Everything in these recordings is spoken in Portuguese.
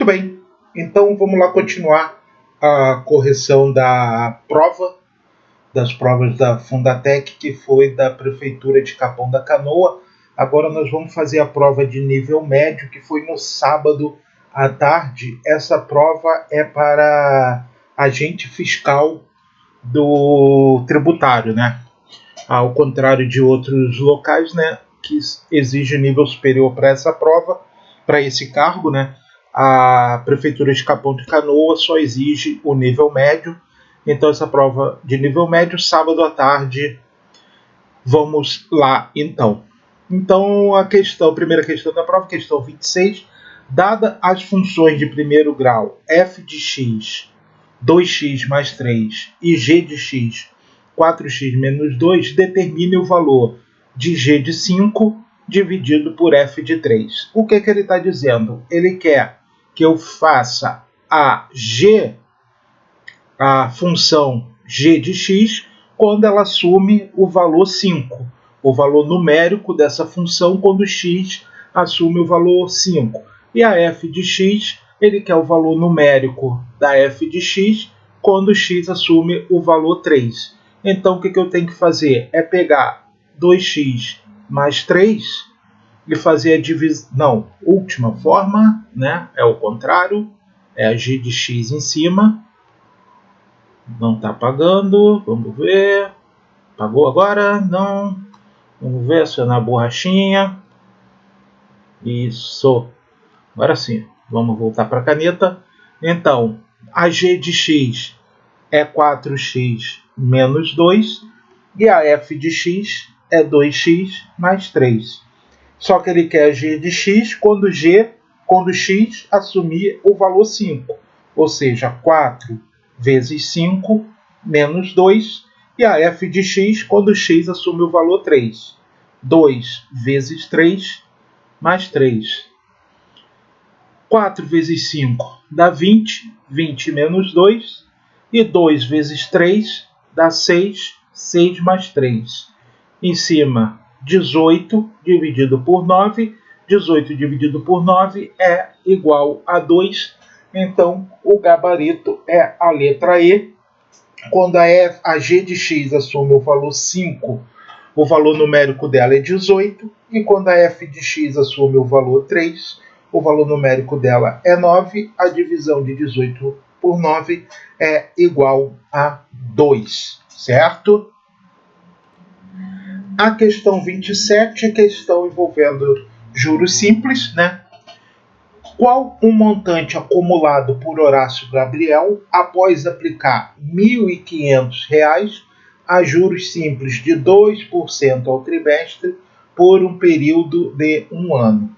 Muito bem, então vamos lá continuar a correção das provas da Fundatec, que foi da Prefeitura de Capão da Canoa. Agora nós vamos fazer a prova de nível médio, que foi no sábado à tarde. Essa prova é para agente fiscal do tributário, né? Ao contrário de outros locais, né, que exige nível superior para essa prova, para esse cargo, né? A Prefeitura de Capão de Canoa só exige o nível médio. Então, essa prova de nível médio, sábado à tarde, vamos lá então. Então, a primeira questão da prova, questão 26. Dada as funções de primeiro grau f de x, 2x mais 3 e g de x, 4x menos 2, determine o valor de g de 5 dividido por f de 3. O que ele está dizendo? Ele quer que eu faça a função g de x quando ela assume o valor 5, o valor numérico dessa função quando x assume o valor 5. E a f de x, ele quer o valor numérico da f de x quando x assume o valor 3. Então, o que eu tenho que fazer? É pegar 2x mais 3 e fazer a divisão. Não, última forma, né? É o contrário, é a g de x em cima. Não está pagando, vamos ver. Pagou agora? Não. Vamos ver, acionar a borrachinha. Isso. Agora sim, vamos voltar para a caneta. Então, a g de x é 4x menos 2 e a f de x é 2x mais 3. Só que ele quer g de x quando x assumir o valor 5, ou seja, 4 vezes 5 menos 2, e a f de x quando x assume o valor 3, 2 vezes 3 mais 3. 4 vezes 5 dá 20, 20 menos 2, e 2 vezes 3 dá 6, 6 mais 3. Em cima, 18 dividido por 9, 18 dividido por 9 é igual a 2, então o gabarito é a letra E. Quando a g de x assume o valor 5, o valor numérico dela é 18, e quando a f de x assume o valor 3, o valor numérico dela é 9, a divisão de 18 por 9 é igual a 2, certo? A questão 27 é questão envolvendo juros simples, né? Qual o montante acumulado por Horácio Gabriel após aplicar R$ 1.500 a juros simples de 2% ao trimestre por um período de um ano?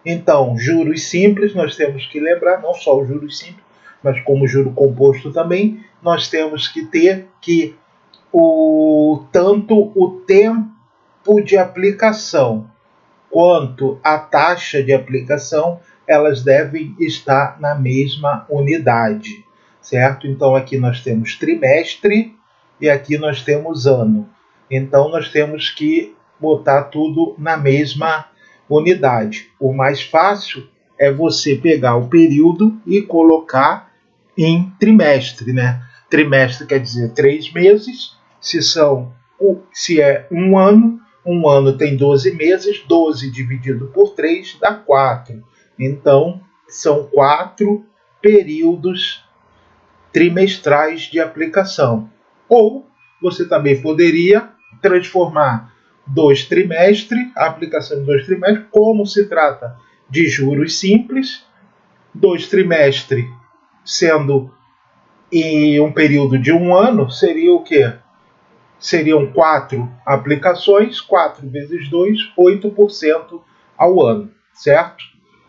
Então, juros simples, nós temos que lembrar, não só os juros simples, mas como juro composto também, nós temos que ter que tanto o tempo de aplicação quanto a taxa de aplicação, elas devem estar na mesma unidade, certo? Então aqui nós temos trimestre e aqui nós temos ano. Então nós temos que botar tudo na mesma unidade. O mais fácil é você pegar o período e colocar em trimestre, né? Trimestre quer dizer 3 meses, se é um ano tem 12 meses, 12 dividido por 3 dá 4. Então, são 4 períodos trimestrais de aplicação. Ou você também poderia transformar a aplicação de 2 trimestres, como se trata de juros simples, 2 trimestres sendo em um período de um ano, seria o quê? Seriam 4 aplicações, 4 vezes 2, 8% ao ano, certo?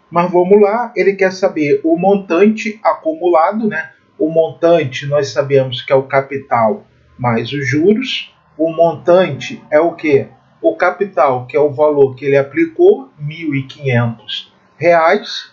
Mas vamos lá, ele quer saber o montante acumulado, né? O montante nós sabemos que é o capital mais os juros. O montante é o quê? O capital, que é o valor que ele aplicou, R$ 1.500.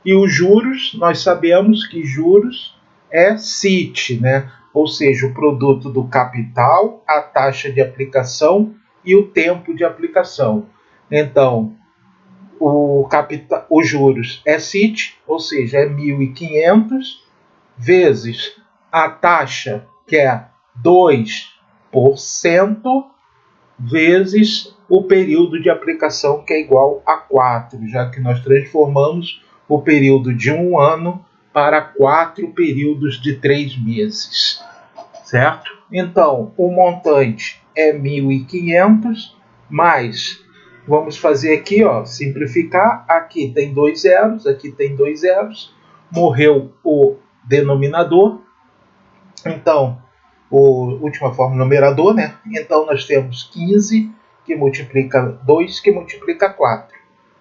E os juros, nós sabemos que juros é CIT, né? Ou seja, o produto do capital, a taxa de aplicação e o tempo de aplicação. Então, os juros é CIT, ou seja, é 1.500 vezes a taxa, que é 2%, vezes o período de aplicação, que é igual a 4, já que nós transformamos o período de 1 ano para 4 períodos de 3 meses, certo? Então, o montante é 1.500, mais, vamos fazer aqui, ó, simplificar, aqui tem 2 zeros, aqui tem 2 zeros, morreu o denominador, então, última forma, numerador, né? Então, nós temos 15, que multiplica 2, que multiplica 4.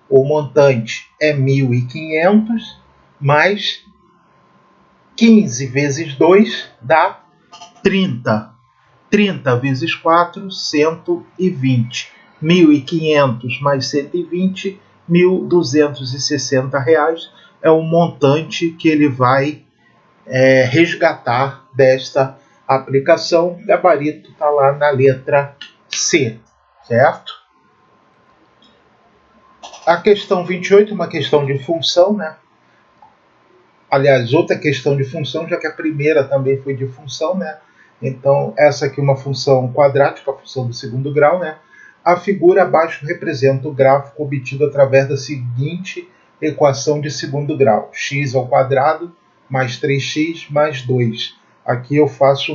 O montante é 1.500, mais 15 vezes 2 dá 30. 30 vezes 4, 120. 1.500 mais 120, R$ 1.260 é o montante que ele vai resgatar desta aplicação. O gabarito está lá na letra C, certo? A questão 28 é uma questão de função, né? Aliás, outra questão de função, já que a primeira também foi de função, né? Então, essa aqui é uma função quadrática, a função do segundo grau, né? A figura abaixo representa o gráfico obtido através da seguinte equação de segundo grau: x ao quadrado mais 3x mais 2. Aqui eu faço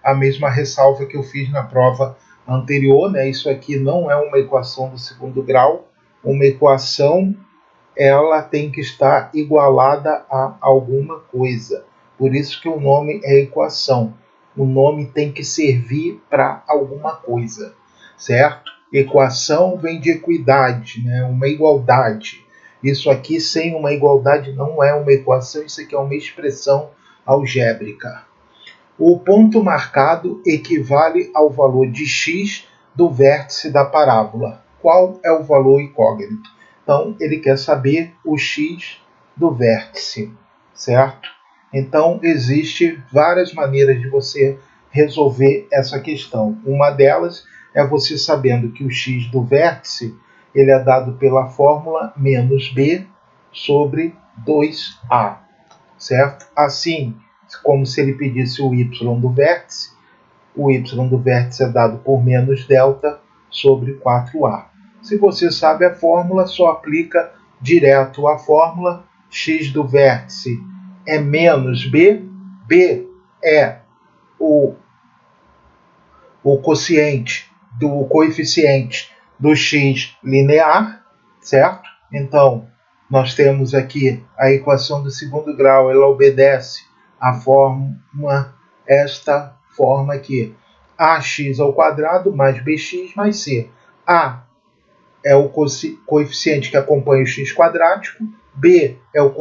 a mesma ressalva que eu fiz na prova anterior, né? Isso aqui não é uma equação do segundo grau. Uma equação, ela tem que estar igualada a alguma coisa. Por isso que o nome é equação. O nome tem que servir para alguma coisa, certo? Equação vem de equidade, né? Uma igualdade. Isso aqui, sem uma igualdade, não é uma equação, isso aqui é uma expressão algébrica. O ponto marcado equivale ao valor de x do vértice da parábola. Qual é o valor incógnito? Então, ele quer saber o x do vértice, certo? Então, existe várias maneiras de você resolver essa questão. Uma delas é você sabendo que o x do vértice ele é dado pela fórmula menos b sobre 2a, certo? Assim, como se ele pedisse o y do vértice, o y do vértice é dado por menos delta sobre 4a. Se você sabe a fórmula, só aplica direto a fórmula. X do vértice é menos b, b é o coeficiente do x linear, certo? Então, nós temos aqui a equação do segundo grau, ela obedece a esta forma aqui: ax ao quadrado mais bx mais c. A é o coeficiente que acompanha o x quadrático, b é o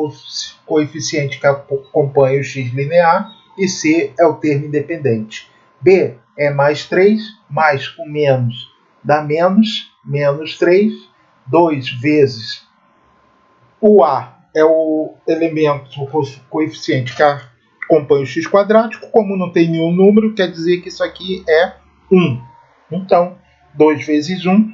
coeficiente que acompanha o x linear e c é o termo independente. B é mais 3, mais com menos dá menos 3, 2 vezes o A é o elemento, o coeficiente que acompanha o x quadrático. Como não tem nenhum número, quer dizer que isso aqui é 1. Então, 2 vezes 1,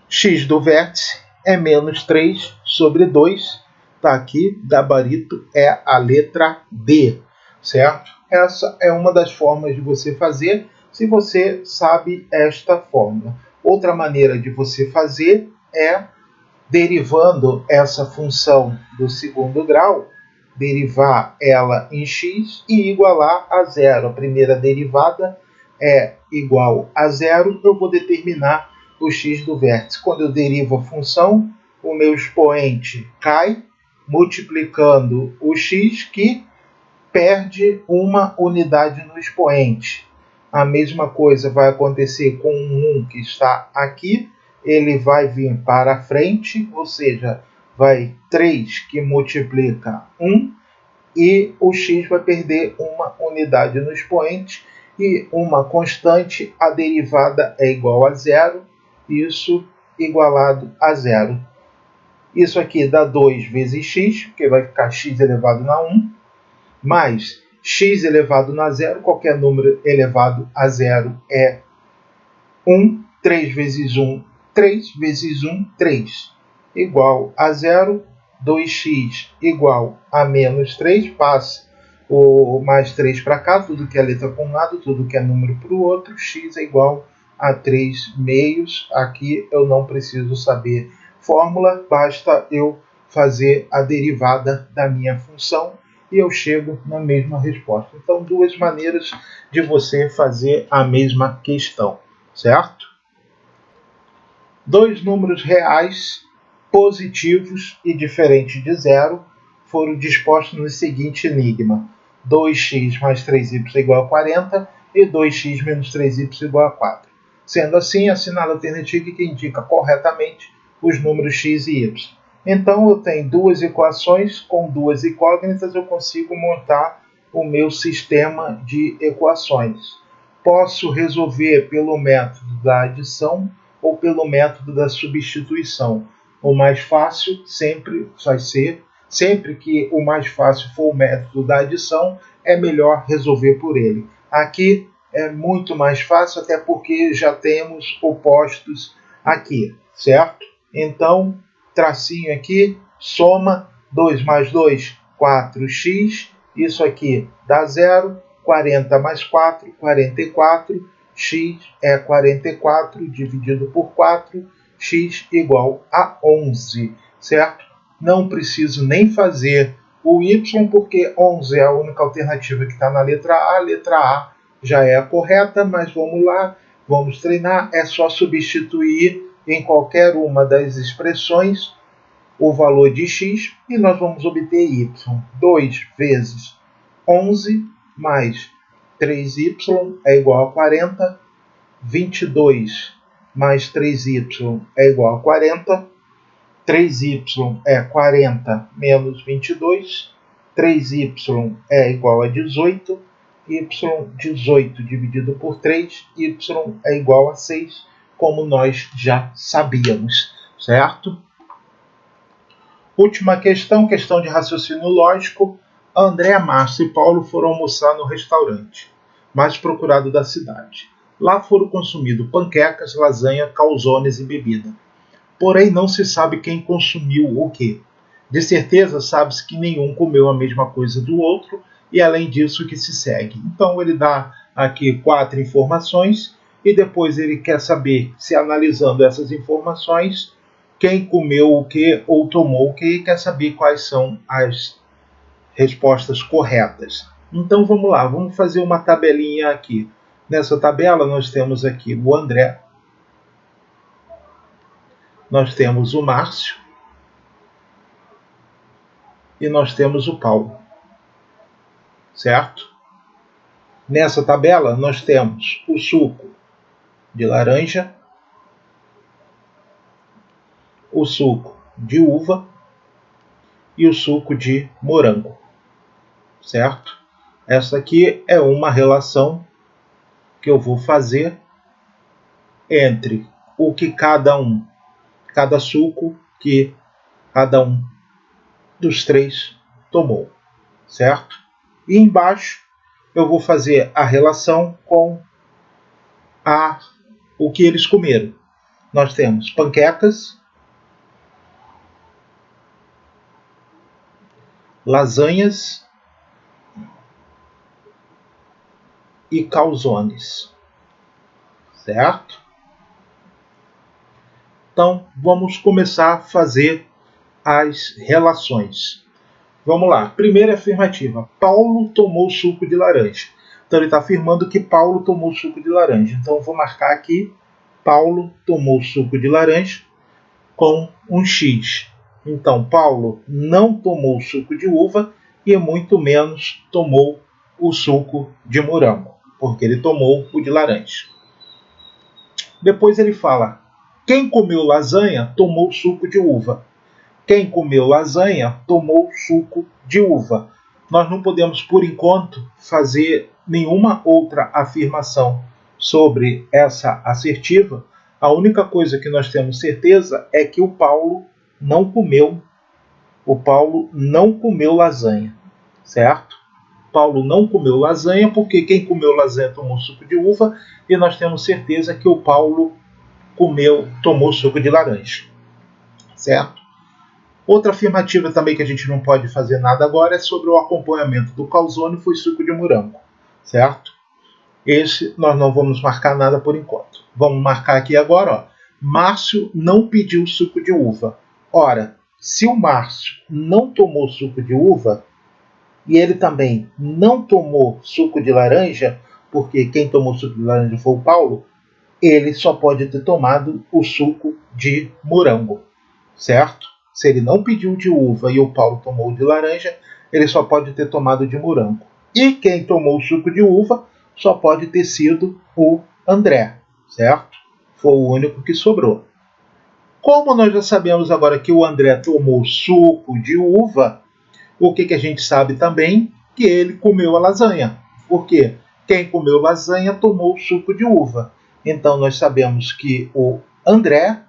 x do vértice é menos 3 sobre 2. Está aqui, gabarito é a letra D, certo? Essa é uma das formas de você fazer, se você sabe esta fórmula. Outra maneira de você fazer é derivando essa função do segundo grau, derivar ela em x e igualar a zero. A primeira derivada é igual a zero, eu vou determinar o x do vértice. Quando eu derivo a função, o meu expoente cai, multiplicando o x, que perde uma unidade no expoente. A mesma coisa vai acontecer com o 1 que está aqui, ele vai vir para frente, ou seja, vai 3 que multiplica 1, e o x vai perder uma unidade no expoente e uma constante, a derivada é igual a zero, isso igualado a zero. Isso aqui dá 2 vezes x, porque vai ficar x elevado a 1, mais x elevado a zero, qualquer número elevado a zero é 1, 3 vezes 1 3 vezes 1, 3, igual a 0. 2x igual a menos 3, passa o mais 3 para cá, tudo que é letra para um lado, tudo que é número para o outro, x é igual a 3 meios. Aqui eu não preciso saber fórmula, basta eu fazer a derivada da minha função e eu chego na mesma resposta. Então, duas maneiras de você fazer a mesma questão, certo? Dois números reais, positivos e diferentes de zero, foram dispostos no seguinte enigma: 2x mais 3y igual a 40 e 2x menos 3y igual a 4. Sendo assim, assinala a alternativa que indica corretamente os números x e y. Então, eu tenho duas equações com duas incógnitas, eu consigo montar o meu sistema de equações. Posso resolver pelo método da adição ou pelo método da substituição. O mais fácil sempre vai ser, sempre que o mais fácil for o método da adição, é melhor resolver por ele. Aqui é muito mais fácil, até porque já temos opostos aqui, certo? Então, tracinho aqui, soma 2 mais 2, 4x, isso aqui dá 0, 40 mais 4, 44, x é 44 dividido por 4, x igual a 11, certo? Não preciso nem fazer o y, porque 11 é a única alternativa que está na letra A. A letra A já é a correta, mas vamos lá, vamos treinar. É só substituir em qualquer uma das expressões o valor de x e nós vamos obter y. 2 vezes 11 mais 3y é igual a 40, 22 mais 3y é igual a 40, 3y é 40 menos 22, 3y é igual a 18, y 18 dividido por 3, y é igual a 6, como nós já sabíamos, certo? Última questão, questão de raciocínio lógico. André, Márcio e Paulo foram almoçar no restaurante mais procurado da cidade. Lá foram consumidos panquecas, lasanha, calzones e bebida. Porém, não se sabe quem consumiu o quê. De certeza, sabe-se que nenhum comeu a mesma coisa do outro e, além disso, o que se segue. Então, ele dá aqui 4 informações e depois ele quer saber, se analisando essas informações, quem comeu o que ou tomou o que, e quer saber quais são as respostas corretas. Então vamos lá, vamos fazer uma tabelinha aqui. Nessa tabela nós temos aqui o André, nós temos o Márcio e nós temos o Paulo, certo? Nessa tabela nós temos o suco de laranja, o suco de uva e o suco de morango, certo? Essa aqui é uma relação que eu vou fazer entre o que cada suco que cada um dos três tomou, certo? E embaixo eu vou fazer a relação com o que eles comeram. Nós temos panquecas, lasanhas e calzones, certo? Então, vamos começar a fazer as relações. Vamos lá. Primeira afirmativa. Paulo tomou suco de laranja. Então, ele está afirmando que Paulo tomou suco de laranja. Então, eu vou marcar aqui. Paulo tomou suco de laranja com um X. Então, Paulo não tomou suco de uva e muito menos tomou o suco de morango, porque ele tomou o de laranja. Depois ele fala, quem comeu lasanha tomou suco de uva. Quem comeu lasanha tomou suco de uva. Nós não podemos, por enquanto, fazer nenhuma outra afirmação sobre essa assertiva. A única coisa que nós temos certeza é que o Paulo não comeu lasanha, certo? Paulo não comeu lasanha porque quem comeu lasanha tomou suco de uva e nós temos certeza que o Paulo tomou suco de laranja, certo? Outra afirmativa também que a gente não pode fazer nada agora é sobre o acompanhamento do calzone foi suco de morango, certo? Esse nós não vamos marcar nada por enquanto. Vamos marcar aqui agora, ó. Márcio não pediu suco de uva. Ora, se o Márcio não tomou suco de uva e ele também não tomou suco de laranja, porque quem tomou suco de laranja foi o Paulo, ele só pode ter tomado o suco de morango, certo? Se ele não pediu de uva e o Paulo tomou de laranja, ele só pode ter tomado de morango. E quem tomou o suco de uva só pode ter sido o André, certo? Foi o único que sobrou. Como nós já sabemos agora que o André tomou suco de uva, o que a gente sabe também? Que ele comeu a lasanha. Por quê? Quem comeu lasanha tomou suco de uva. Então nós sabemos que o André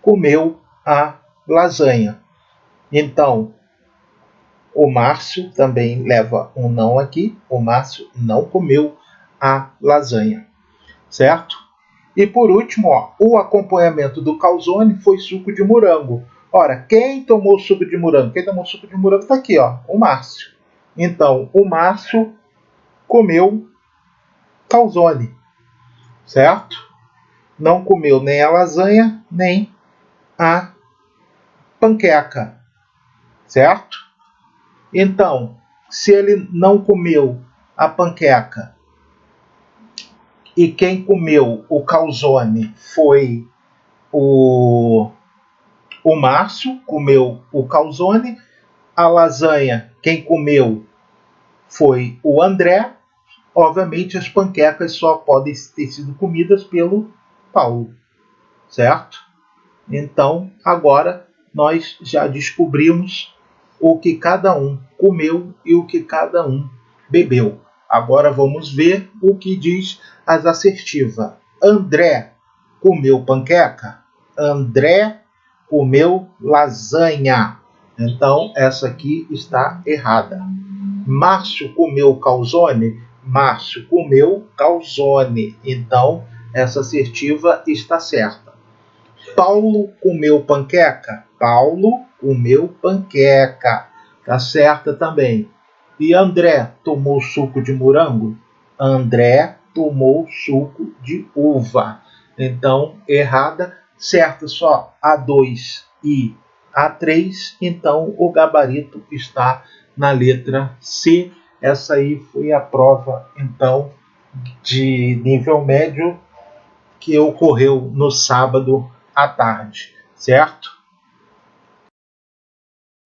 comeu a lasanha. Então, o Márcio também leva um não aqui. O Márcio não comeu a lasanha, certo? E por último, ó, o acompanhamento do calzone foi suco de morango. Ora, quem tomou suco de morango? Quem tomou suco de morango está aqui, ó, o Márcio. Então, o Márcio comeu calzone, certo? Não comeu nem a lasanha, nem a panqueca, certo? Então, se ele não comeu a panqueca e quem comeu o calzone foi o Márcio, comeu o calzone, a lasanha quem comeu foi o André, obviamente as panquecas só podem ter sido comidas pelo Paulo, certo? Então, agora nós já descobrimos o que cada um comeu e o que cada um bebeu. Agora vamos ver o que diz as assertivas. André comeu panqueca. André comeu lasanha. Então, essa aqui está errada. Márcio comeu calzone. Márcio comeu calzone. Então, essa assertiva está certa. Paulo comeu panqueca? Paulo comeu panqueca. Tá certa também. E André tomou suco de morango? André tomou suco de uva. Então, errada. Certa só A2 e A3. Então, o gabarito está na letra C. Essa aí foi a prova, então, de nível médio que ocorreu no sábado à tarde, certo?